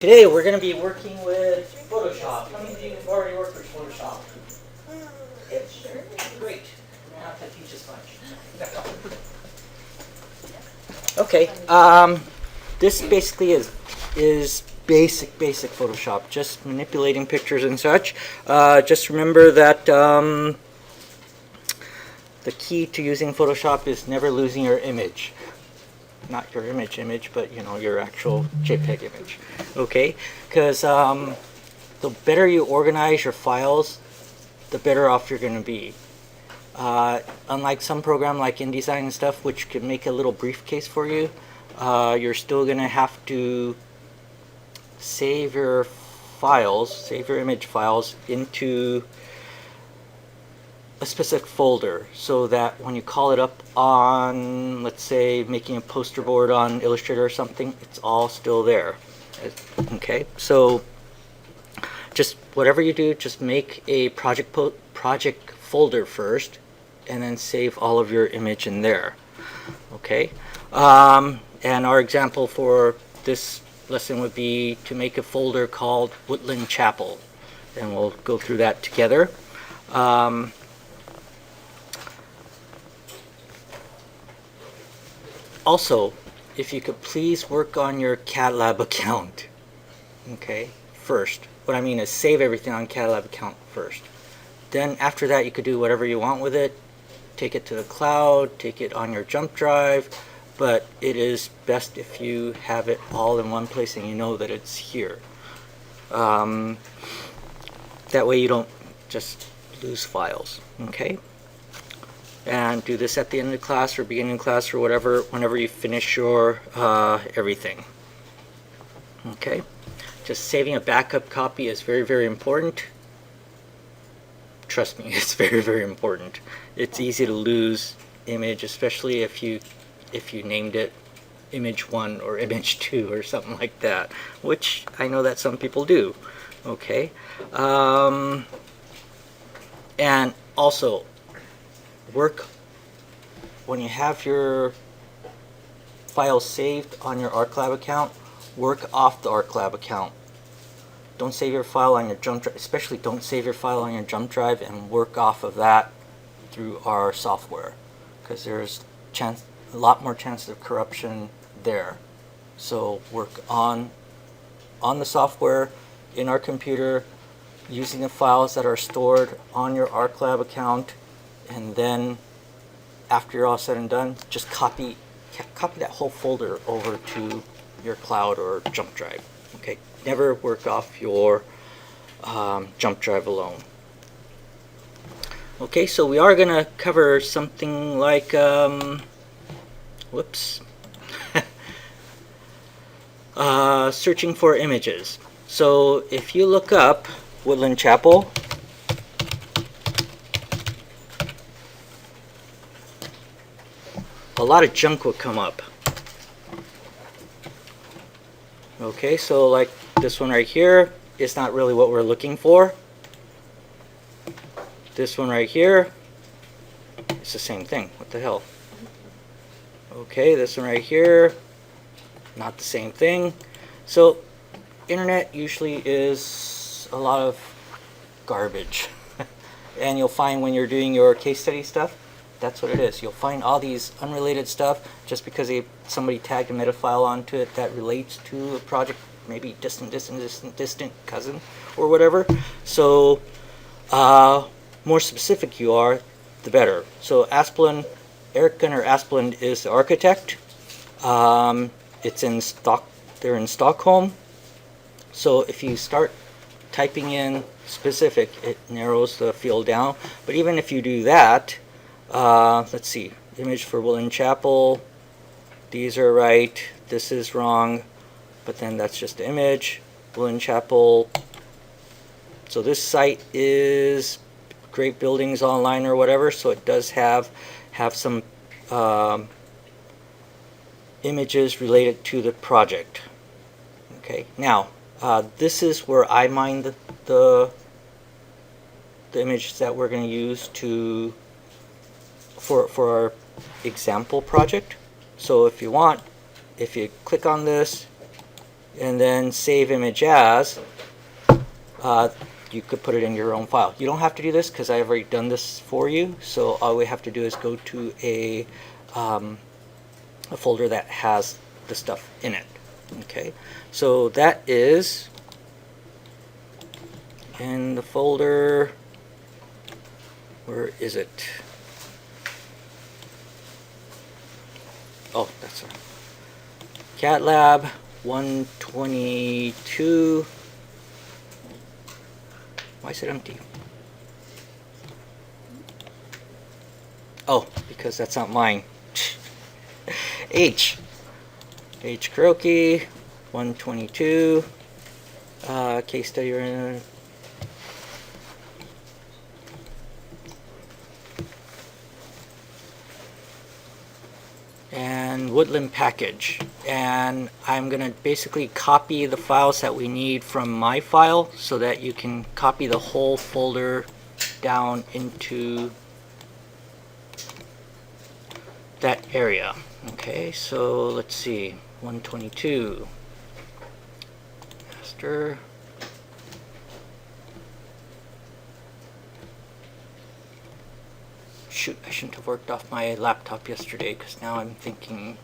Today we're going to be working with Photoshop. How many of you have already worked with Photoshop? It's great. We don't have to teach as much. Okay. This basically is basic Photoshop, just manipulating pictures and such. Just remember that the key to using Photoshop is never losing your image. Not your image, but your actual JPEG image. Okay, because the better you organize your files, the better off you're going to be. Unlike some program like InDesign and stuff, which can make a little briefcase for you, you're still going to have to save your files, save your image files into a specific folder, so that when you call it up on, let's say, making a poster board on Illustrator or something, it's all still there. Okay, so just whatever you do, just make a project folder first, and then save all of your image in there. Okay, and our example for this lesson would be to make a folder called Woodland Chapel, and we'll go through that together. Also, if you could please work on your CAD account, okay, first. What I mean is save everything on CAD account first. Then after that, you could do whatever you want with it. Take it to the cloud, take it on your jump drive, but it is best if you have it all in one place and you know that it's here. That way you don't just lose files, okay? And do this at the end of the class or beginning of class or whatever, whenever you finish your everything. Okay, just saving a backup copy is very important. Trust me, it's very important. It's easy to lose image, especially if you named it image 1 or image 2 or something like that, which I know that some people do. Okay, and also work when you have your files saved on your ArcLab account. Work off the ArcLab account. Don't save your file on your jump drive, especially don't save your file on your jump drive and work off of that through our software, because there's a lot more chances of corruption there. So work on the software in our computer using the files that are stored on your ArcLab account, and then after you're all said and done, just copy that whole folder over to your cloud or jump drive. Okay, never work off your jump drive alone. Okay, so we are going to cover something like searching for images. So if you look up Woodland Chapel, a lot of junk will come up. Okay, so like this one right here is not really what we're looking for. This one right here, it's the same thing. What the hell? Okay, this one right here, not the same thing. So internet usually is a lot of garbage. And you'll find when you're doing your case study stuff, that's what it is. You'll find all these unrelated stuff just because somebody tagged a meta file onto it that relates to a project, maybe distant cousin or whatever. So more specific you are, the better. So Eric Gunnar Asplund is the architect. It's in they're in Stockholm. So if you start typing in specific, it narrows the field down. But even if you do that, let's see, image for Woodland Chapel, these are right, this is wrong, but then that's just the image, Woodland Chapel. So this site is Great Buildings Online or whatever, so it does have some images related to the project. Okay, now this is where I mine the images that we're going to use for our example project. So if you want, if you click on this, and then save image as, you could put it in your own file. You don't have to do this because I've already done this for you. So all we have to do is go to a folder that has the stuff in it. Okay, so that is in the folder. Where is it? Oh, that's right. CATLAB 122. Why is it empty? Oh, because that's not mine. H Kuroki 122. Case study. And Woodland package, and I'm gonna basically copy the files that we need from my file so that you can copy the whole folder down into that area. Okay, so let's see, 122 master. Shoot, I shouldn't have worked off my laptop yesterday because now I'm thinking